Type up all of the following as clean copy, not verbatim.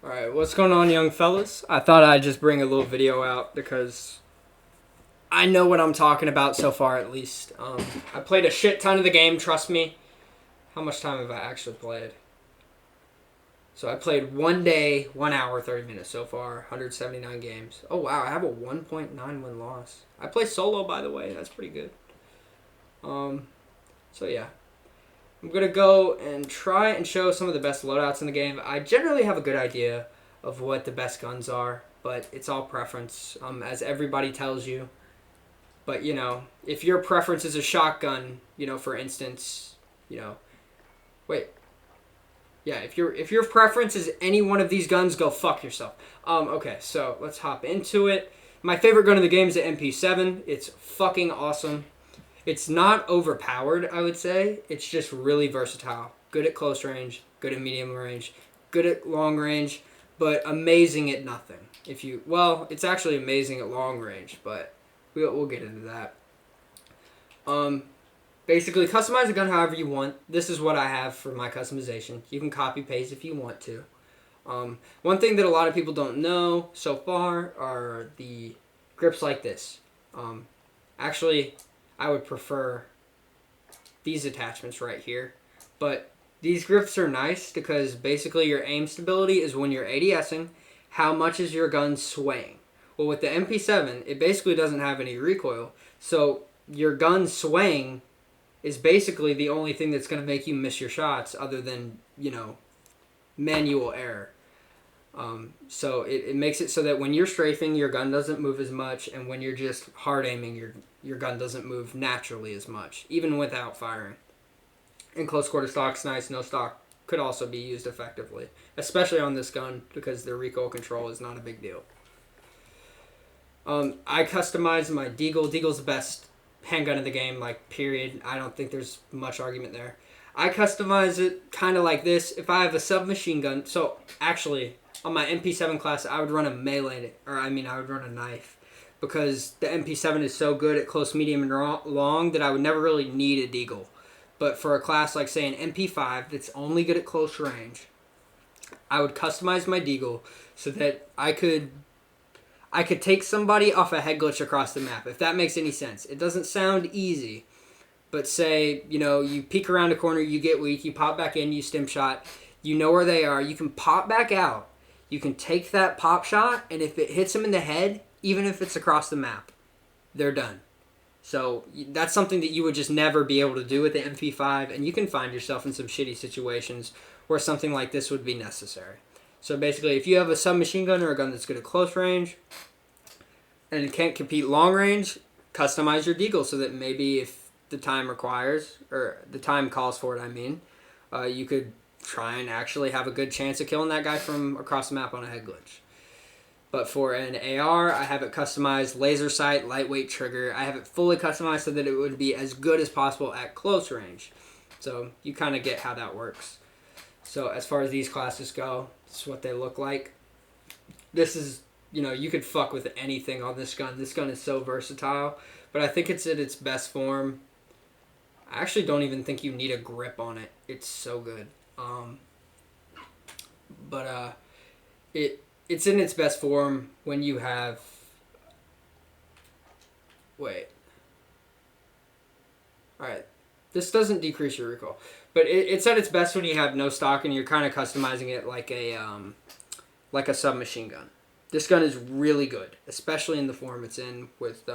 Alright, what's going on, young fellas? I thought I'd just bring a little video out because I know what I'm talking about so far, at least. I played a shit ton of the game, trust me. How much time have I actually played? So I played 1 day, 1 hour, 30 minutes so far, 179 games. Oh wow, I have a 1.9 win loss. I play solo, by the way, that's pretty good. So yeah. I'm going to go and try and show some of the best loadouts in the game. I generally have a good idea of what the best guns are, but it's all preference, as everybody tells you. But, if your preference is a shotgun, for instance, wait. Yeah, if your preference is any one of these guns, go fuck yourself. Okay, so let's hop into it. My favorite gun in the game is the MP7. It's fucking awesome. It's not overpowered, I would say. It's just really versatile. Good at close range, good at medium range, good at long range, but amazing at nothing. It's actually amazing at long range, but we'll get into that. Basically, customize the gun however you want. This is what I have for my customization. You can copy paste if you want to. One thing that a lot of people don't know so far are the grips like this. Actually, I would prefer these attachments right here. But these grips are nice because basically your aim stability is when you're ADSing, how much is your gun swaying? Well, with the MP7, it basically doesn't have any recoil. So your gun swaying is basically the only thing that's going to make you miss your shots other than, manual error. So it makes it so that when you're strafing, your gun doesn't move as much, and when you're just hard aiming, your gun doesn't move naturally as much, even without firing. And close quarter stock's nice. No stock could also be used effectively, especially on this gun because the recoil control is not a big deal. I customized my Deagle. Deagle's the best handgun in the game, period. I don't think there's much argument there. I customize it kind of like this. If I have a submachine gun, so actually on my MP7 class, I would run a melee, I would run a knife because the MP7 is so good at close, medium, and long that I would never really need a Deagle. But for a class like, say, an MP5 that's only good at close range, I would customize my Deagle so that I could take somebody off a head glitch across the map, if that makes any sense. It doesn't sound easy, but say, you peek around a corner, you get weak, you pop back in, you stim shot, you know where they are, you can pop back out, you can take that pop shot, and if it hits them in the head, even if it's across the map, they're done. So that's something that you would just never be able to do with the MP5, and you can find yourself in some shitty situations where something like this would be necessary. So basically, if you have a submachine gun or a gun that's good at close range and it can't compete long range, customize your Deagle so that maybe if the time requires, or the time calls for it, you could try and actually have a good chance of killing that guy from across the map on a head glitch. But for an AR, I have it customized laser sight, lightweight trigger. I have it fully customized so that it would be as good as possible at close range. So you kind of get how that works. So as far as these classes go, this is what they look like. This is, you could fuck with anything on this gun. This gun is so versatile, but I think it's at its best form. I actually don't even think you need a grip on it. It's so good. It's in its best form when you have... Wait. Alright. This doesn't decrease your recoil. But it's at its best when you have no stock and you're kind of customizing it like a submachine gun. This gun is really good, especially in the form it's in with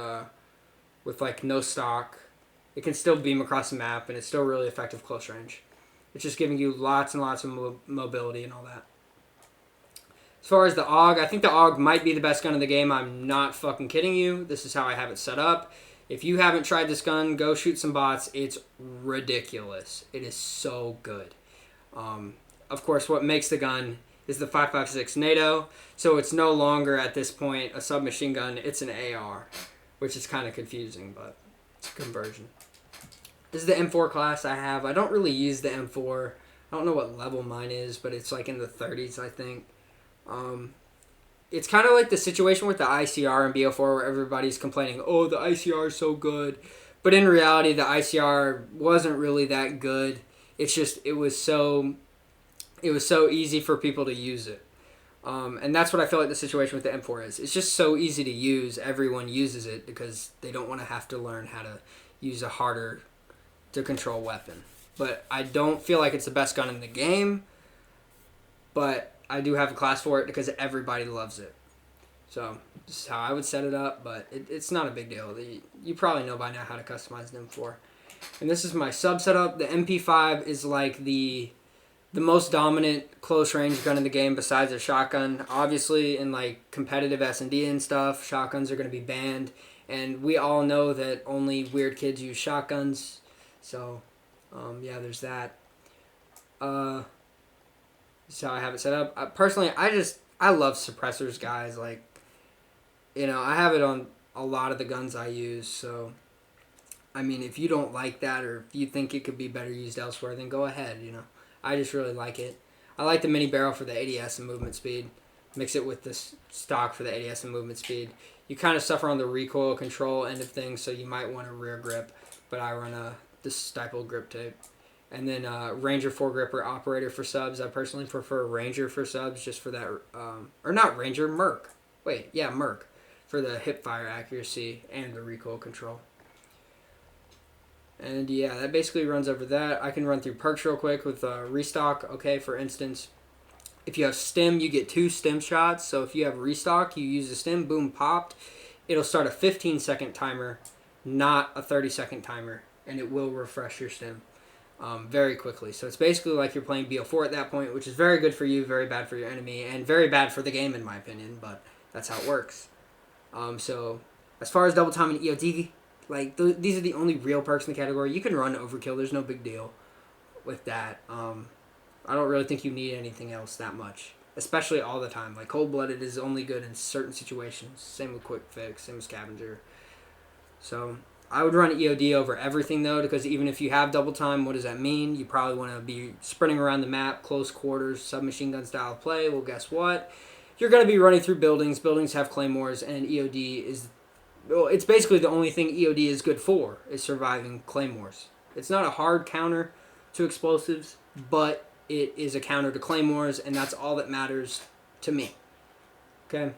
no stock. It can still beam across the map, and it's still really effective close range. It's just giving you lots and lots of mobility and all that. As far as the AUG, I think the AUG might be the best gun in the game. I'm not fucking kidding you. This is how I have it set up. If you haven't tried this gun, go shoot some bots. It's ridiculous. It is so good. Of course, what makes the gun is the 5.56 NATO, so it's no longer at this point a submachine gun. It's an AR, which is kind of confusing, but it's a conversion. This is the M4 class I have. I don't really use the M4. I don't know what level mine is, but it's in the 30s, I think. It's kind of like the situation with the ICR and BO4 where everybody's complaining, oh, the ICR is so good. But in reality, the ICR wasn't really that good. It's just, it was so it was so easy for people to use it. And that's what I feel like the situation with the M4 is. It's just so easy to use. Everyone uses it because they don't want to have to learn how to use a harder to control weapon. But I don't feel like it's the best gun in the game. But I do have a class for it because everybody loves it. So this is how I would set it up. But it's not a big deal. You probably know by now how to customize an M4. And this is my sub setup. The MP5 is like the most dominant close range gun in the game besides a shotgun. Obviously, in like competitive S&D and stuff, shotguns are going to be banned. And we all know that only weird kids use shotguns. So, yeah, there's that. This is how I have it set up. Personally, I love suppressors, guys. Like, you know, I have it on a lot of the guns I use. So, I mean, if you don't like that or if you think it could be better used elsewhere, then go ahead, you know. I just really like it. I like the mini barrel for the ADS and movement speed. Mix it with the stock for the ADS and movement speed. You kind of suffer on the recoil control end of things, so you might want a rear grip, but I run the Stiple grip tape. And then Ranger foregripper operator for subs. I personally prefer Ranger for subs just for that, or not Ranger, Merc. Wait, yeah, Merc. For the hip fire accuracy and the recoil control. And yeah, that basically runs over that. I can run through perks real quick with restock. Okay, for instance, if you have stim, you get 2 stim shots. So if you have restock, you use the stim, boom, popped. It'll start a 15-second timer, not a 30-second timer, and it will refresh your stim very quickly. So it's basically like you're playing BO4 at that point, which is very good for you, very bad for your enemy, and very bad for the game in my opinion, but that's how it works. So as far as double time and EOD, like, these are the only real perks in the category. You can run overkill. There's no big deal with that. I don't really think you need anything else that much, especially all the time. Like, cold-blooded is only good in certain situations. Same with quick fix, same with scavenger. So I would run EOD over everything, though, because even if you have double time, what does that mean? You probably want to be sprinting around the map, close quarters, submachine gun style of play. Well, guess what? You're going to be running through buildings. Buildings have claymores, and EOD is... Well, it's basically the only thing EOD is good for, is surviving claymores. It's not a hard counter to explosives, but it is a counter to claymores, and that's all that matters to me. Okay?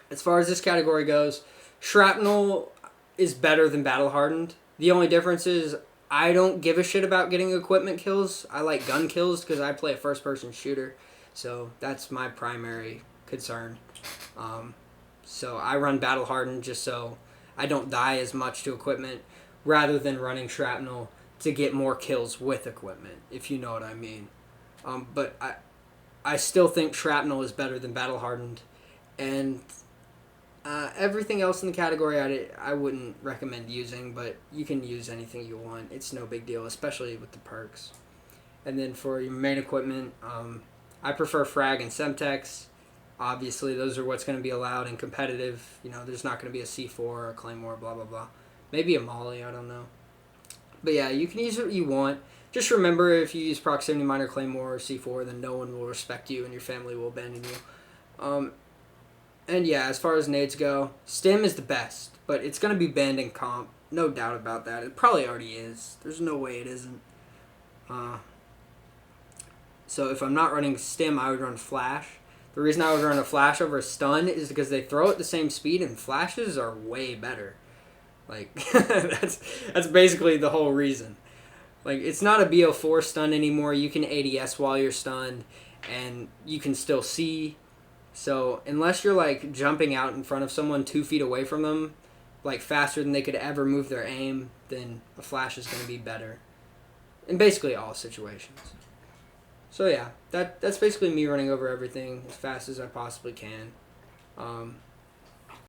As far as this category goes, shrapnel is better than battle hardened. The only difference is I don't give a shit about getting equipment kills. I like gun kills because I play a first-person shooter, so that's my primary concern. So I run battle hardened just so I don't die as much to equipment rather than running shrapnel to get more kills with equipment, if you know what I mean. But I still think shrapnel is better than battle hardened. And everything else in the category I wouldn't recommend using, but you can use anything you want. It's no big deal, especially with the perks. And then for your main equipment, I prefer frag and Semtex. Obviously, those are what's going to be allowed in competitive. You know, there's not going to be a C4 or a Claymore, blah, blah, blah. Maybe a Molly, I don't know. But yeah, you can use what you want. Just remember, if you use Proximity Mine or Claymore or C4, then no one will respect you and your family will abandon you. And yeah, as far as nades go, Stim is the best, but it's going to be banned in comp. No doubt about that. It probably already is. There's no way it isn't. So if I'm not running Stim, I would run Flash. The reason I would run a Flash over a Stun is because they throw at the same speed, and Flashes are way better. Like, that's basically the whole reason. Like, it's not a BO4 stun anymore. You can ADS while you're stunned, and you can still see. So, unless you're, like, jumping out in front of someone 2 feet away from them, like, faster than they could ever move their aim, then a Flash is going to be better. In basically all situations. So, yeah, that's basically me running over everything as fast as I possibly can.